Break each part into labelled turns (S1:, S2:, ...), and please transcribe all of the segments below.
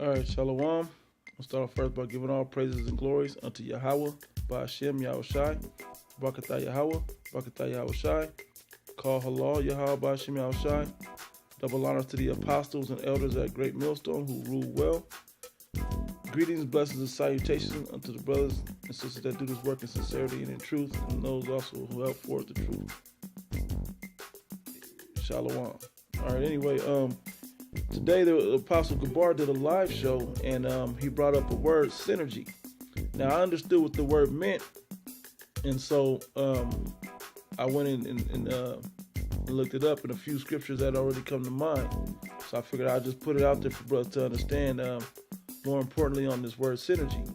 S1: All right, Shalom. I'll start off first by giving all praises and glories unto Yahweh, Ba'ashem Yahushai, Barakatah Yahweh, Barakatah Yahushai, Call Halal Yahweh Ba'ashem Yahushai. Double honors to the apostles and elders at Great Millstone who rule well. Greetings, blessings, and salutations unto the brothers and sisters that do this work in sincerity and in truth, and those also who help forward the truth. Shalom. All right, anyway, today the Apostle Gabar did a live show, and he brought up a word, synergy. Now, I understood what the word meant, and so I went in and looked it up, and a few scriptures that already come to mind. So I figured I'd just put it out there for brothers to understand, more importantly, on this word synergy.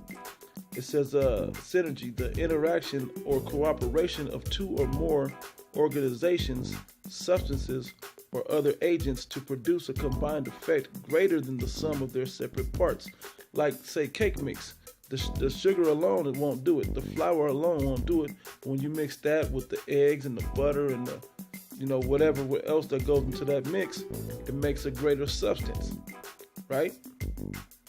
S1: It says synergy, the interaction or cooperation of two or more organizations, substances, or other agents to produce a combined effect greater than the sum of their separate parts. Like, say, cake mix. The sugar alone, it won't do it. The flour alone won't do it. When you mix that with the eggs and the butter and the, whatever else that goes into that mix, it makes a greater substance, right?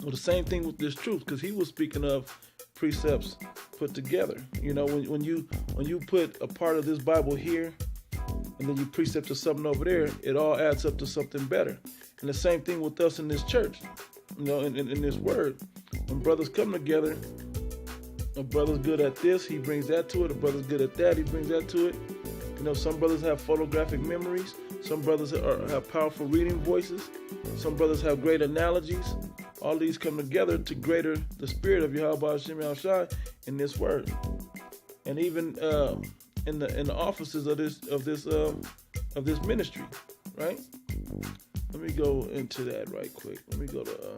S1: Well, the same thing with this truth, because he was speaking of precepts put together. When you put a part of this Bible here, and then you precept to something over there, it all adds up to something better. And the same thing with us in this church, in this word. When brothers come together, a brother's good at this, he brings that to it. A brother's good at that, he brings that to it. Some brothers have photographic memories. Some brothers have powerful reading voices. Some brothers have great analogies. All these come together to greater the spirit of Yahweh Hashem Yahushai in this word. And even in the offices of this ministry, right? Let me go into that right quick. Let me go to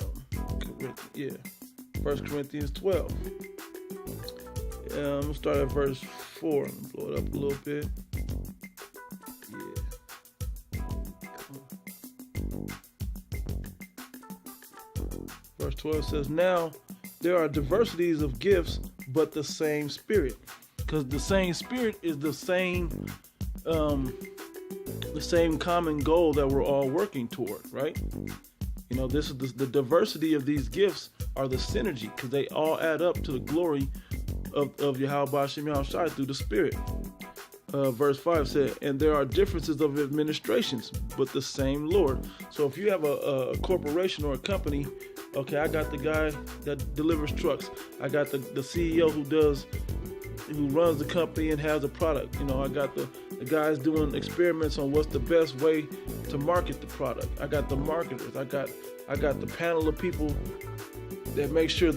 S1: 1 Corinthians 12. I'm gonna start at verse 4. I'm gonna blow it up a little bit. Verse 12 says, "Now there are diversities of gifts, but the same Spirit." Because the same Spirit is the same common goal that we're all working toward, right? This is the diversity of these gifts are the synergy, because they all add up to the glory of Yahweh Hashem Yahushai through the Spirit. Verse 5 said, "And there are differences of administrations, but the same Lord." So if you have a corporation or a company, okay, I got the guy that delivers trucks. I got the CEO who runs the company and has a product. I got the guys doing experiments on what's the best way to market the product. I got the marketers. I got the panel of people that make sure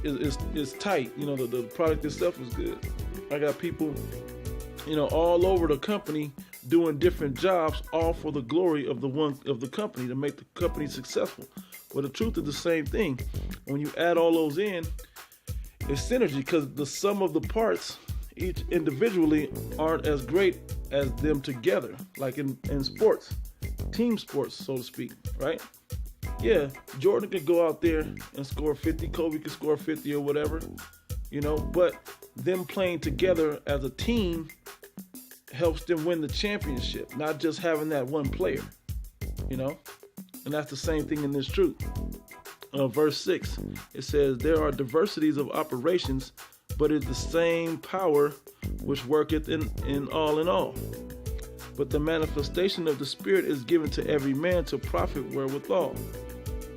S1: it's tight. The product itself is good. I got people, all over the company doing different jobs, all for the glory of the company, to make the company successful. Well, the truth is the same thing. When you add all those in, it's synergy, because the sum of the parts, each individually, aren't as great as them together, like in sports, team sports, so to speak, right? Yeah, Jordan could go out there and score 50, Kobe could score 50 or whatever, but them playing together as a team helps them win the championship, not just having that one player, and that's the same thing in this truth. Verse 6, it says, "There are diversities of operations, but it's the same power which worketh in all. But the manifestation of the Spirit is given to every man to profit wherewithal."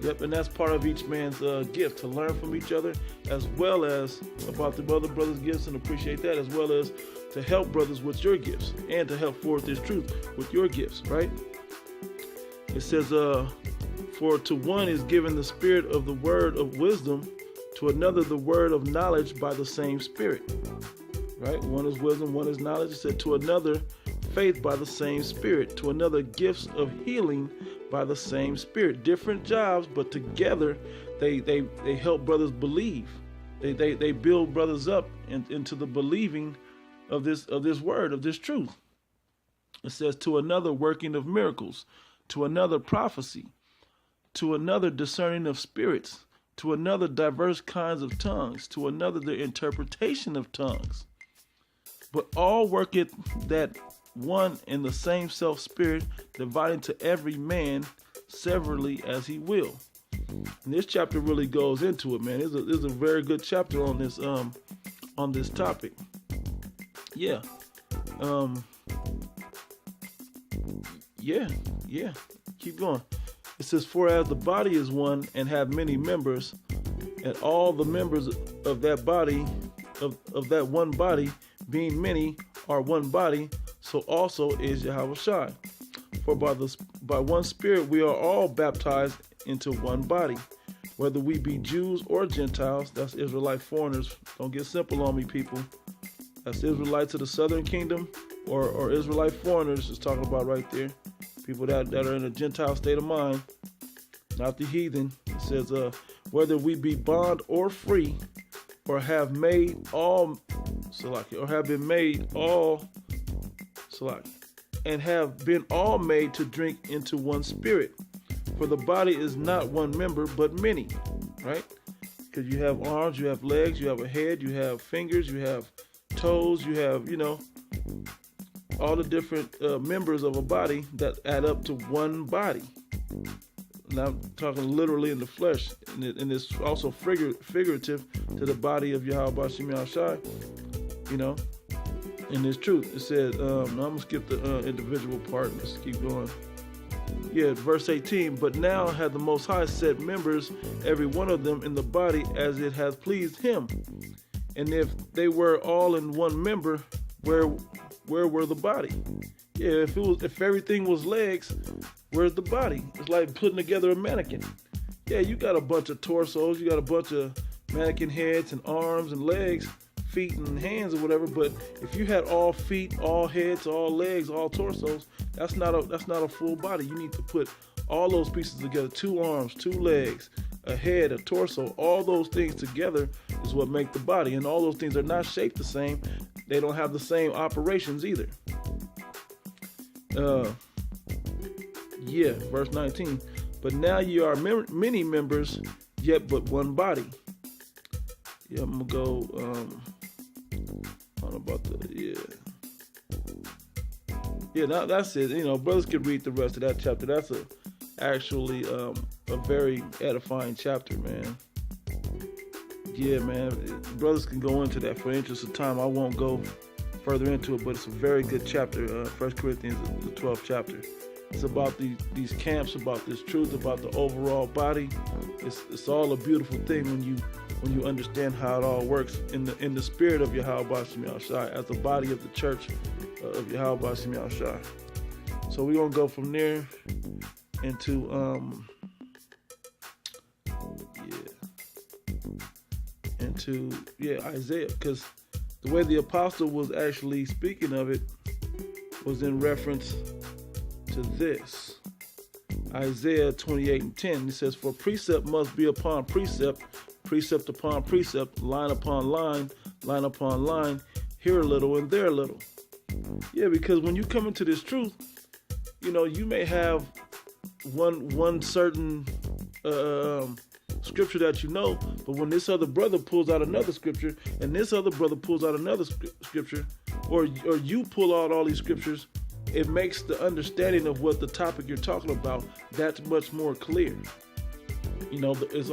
S1: Yep, and that's part of each man's gift, to learn from each other, as well as about the other brothers' gifts and appreciate that, as well as to help brothers with your gifts and to help forward this truth with your gifts, right? It says, "For to one is given the spirit of the word of wisdom, to another the word of knowledge by the same Spirit." Right? One is wisdom, one is knowledge. It said, "To another faith by the same Spirit, to another gifts of healing by the same Spirit." Different jobs, but together they help brothers believe. They build brothers up into the believing of this word, of this truth. It says, "To another working of miracles, to another prophecy, to another discerning of spirits, to another diverse kinds of tongues, to another the interpretation of tongues. But all worketh that one and the same self spirit, dividing to every man severally as he will." And this chapter really goes into it, man. It's a very good chapter on this topic. Yeah. Yeah. Keep going. It says, for as the body is one and have many members, and all the members of that body, of that one body, being many, are one body, so also is Yahushua. For by one Spirit we are all baptized into one body, whether we be Jews or Gentiles. That's Israelite foreigners. Don't get simple on me, people. That's Israelites of the southern kingdom or Israelite foreigners is talking about right there. People that are in a Gentile state of mind, not the heathen. It says, whether we be bond or free, or have made all, or have been made all, and have been all made to drink into one Spirit. For the body is not one member, but many, right? Because you have arms, you have legs, you have a head, you have fingers, you have toes, you have, all the different members of a body that add up to one body. And I'm talking literally in the flesh, and it's also figurative to the body of Yahweh Shem Yahushai, and it's truth. It says, I'm going to skip the individual part. Let's keep going. Yeah, verse 18, but now had the Most High set members, every one of them in the body as it has pleased him. And if they were all in one member, where were the body? Yeah, if everything was legs, where's the body? It's like putting together a mannequin. Yeah, you got a bunch of torsos, you got a bunch of mannequin heads and arms and legs, feet and hands or whatever, but if you had all feet, all heads, all legs, all torsos, that's not a full body. You need to put all those pieces together, 2 arms, 2 legs, a head, a torso, all those things together is what make the body. And all those things are not shaped the same. They don't have the same operations either. Verse 19. But now you are many members, yet but one body. Yeah, I'm gonna go on about now that's it. Brothers could read the rest of that chapter. That's actually a very edifying chapter, man. Yeah, man. Brothers can go into that. For interest of time, I won't go further into it, but it's a very good chapter. 1 Corinthians, the 12th chapter. It's about these camps, about this truth, about the overall body. It's all a beautiful thing when you understand how it all works in the spirit of Yahweh Shem Yahushai as the body of the church of Yahweh Shem Yahushai. So we're gonna go from there into Isaiah, because the way the apostle was actually speaking of it was in reference to this. Isaiah 28:10. It says, for precept must be upon precept, precept upon precept, line upon line, line upon line, here a little and there a little. Yeah, because when you come into this truth, you may have one certain scripture that but when this other brother pulls out another scripture, and this other brother pulls out another scripture, or you pull out all these scriptures, it makes the understanding of what the topic you're talking about that's much more clear. It's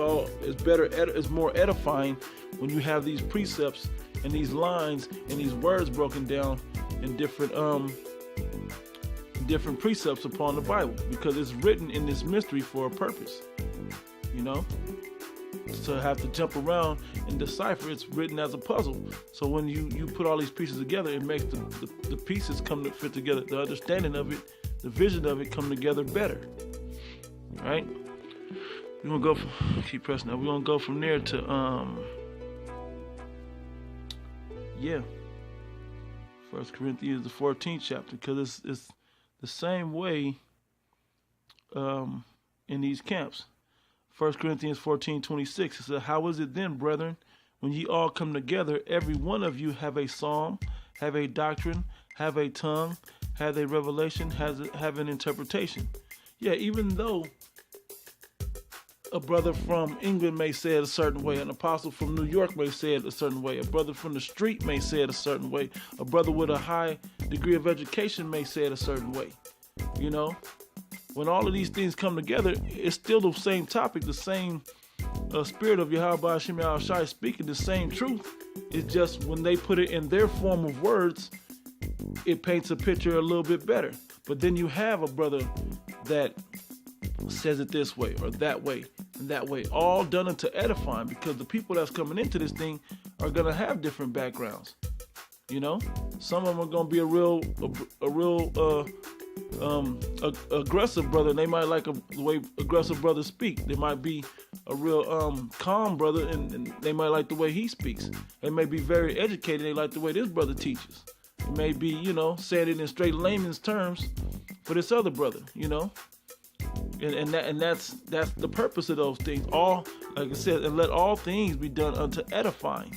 S1: more edifying when you have these precepts and these lines and these words broken down in different precepts upon the Bible, because it's written in this mystery for a purpose. To have to jump around and decipher, it's written as a puzzle. So when you put all these pieces together, it makes the pieces come to fit together. The understanding of it, the vision of it come together better. All right? We're gonna keep pressing that. We're gonna go from there to 1 Corinthians, the 14th chapter, because it's the same way in these camps. 1 Corinthians 14:26, it says, how is it then, brethren, when ye all come together, every one of you have a psalm, have a doctrine, have a tongue, have a revelation, have an interpretation? Yeah, even though a brother from England may say it a certain way, an apostle from New York may say it a certain way, a brother from the street may say it a certain way, a brother with a high degree of education may say it a certain way, when all of these things come together, it's still the same topic, the same spirit of Yahweh Hashem Yahushai speaking the same truth. It's just when they put it in their form of words, it paints a picture a little bit better. But then you have a brother that says it this way or that way and that way, all done unto edifying, because the people that's coming into this thing are going to have different backgrounds. You know, some of them are going to be a real aggressive brother, and they might like the way aggressive brothers speak. They might be a real calm brother, and they might like the way he speaks. They may be very educated. They like the way this brother teaches. It may be, you know, saying it in straight layman's terms for this other brother, you know. And that's the purpose of those things. All, like I said, and let all things be done unto edifying.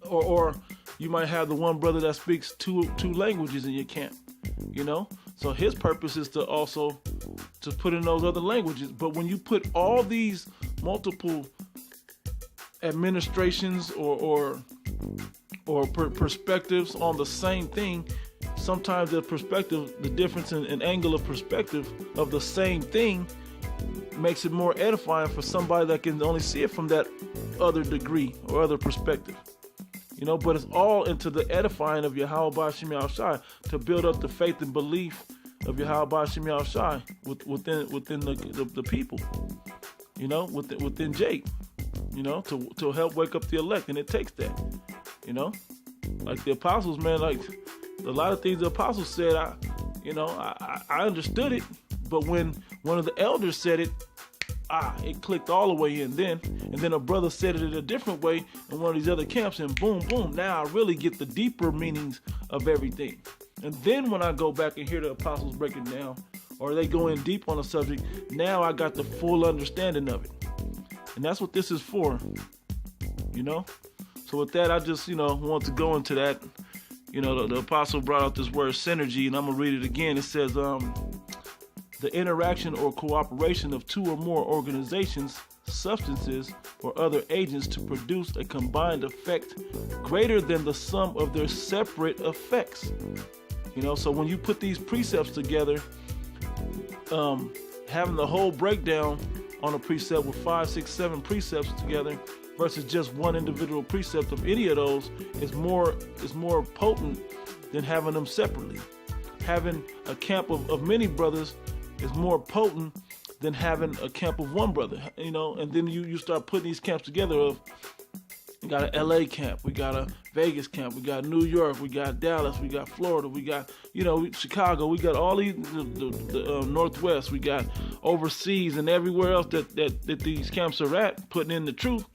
S1: Or you might have the one brother that speaks two languages in your camp, you know. So his purpose is to also to put in those other languages. But when you put all these multiple administrations or perspectives on the same thing, sometimes the difference in angle of perspective of the same thing makes it more edifying for somebody that can only see it from that other degree or other perspective. You know, but it's all into the edifying of Yahweh Hashem Yahushai, to build up the faith and belief of Yahweh Hashem Yahushai within the people. You know, within Jake. You know, to help wake up the elect, and it takes that. You know, like the apostles, man. Like a lot of things the apostles said, I understood it, but when one of the elders said it, it clicked all the way in then. And then a brother said it in a different way in one of these other camps, and boom, boom, now I really get the deeper meanings of everything. And then when I go back and hear the apostles break it down, or they go in deep on a subject, now I got the full understanding of it. And that's what this is for, you know? So with that, I just, want to go into that. You know, the apostle brought out this word synergy, and I'm going to read it again. It says, the interaction or cooperation of two or more organizations, substances, or other agents to produce a combined effect greater than the sum of their separate effects. You know, so when you put these precepts together, having the whole breakdown on a precept with 5, 6, 7 precepts together versus just one individual precept of any of those is more potent than having them separately. Having a camp of many brothers is more potent than having a camp of one brother, you know. And then you start putting these camps together. We got an LA camp, we got a Vegas camp, we got New York, we got Dallas, we got Florida, we got, Chicago, we got all these, the Northwest, we got overseas and everywhere else that these camps are at, putting in the truth.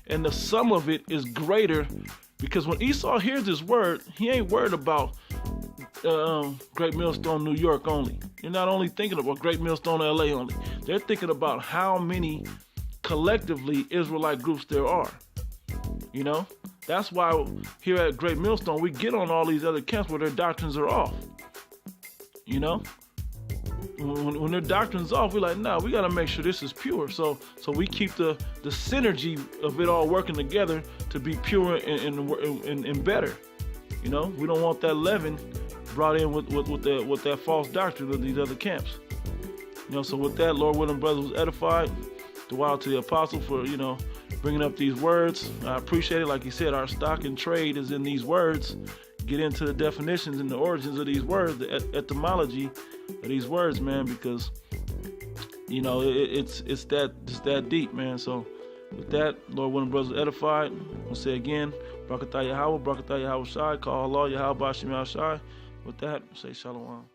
S1: And the sum of it is greater, because when Esau hears this word, he ain't worried about Great Millstone, New York only. You're not only thinking about Great Millstone, LA only. They're thinking about how many collectively Israelite groups there are. You know, that's why here at Great Millstone, we get on all these other camps where their doctrines are off. You know, when their doctrine's off, we're like, nah, we got to make sure this is pure. So we keep the synergy of it all working together to be pure and better. You know, we don't want that leaven brought in with that false doctrine of these other camps. You know, so with that, Lord willing, brothers was edified. Dua to the apostle for, bringing up these words. I appreciate it. Like he said, our stock and trade is in these words. Get into the definitions and the origins of these words, the etymology of these words, man, because, it's that deep, man. So with that, Lord willing, brothers edified. I'll say again, Barakatah Yahweh, Barakatah Yahweh Shai, call Allah Yahweh Bashim Yahweh Shai. With that, say Shalom.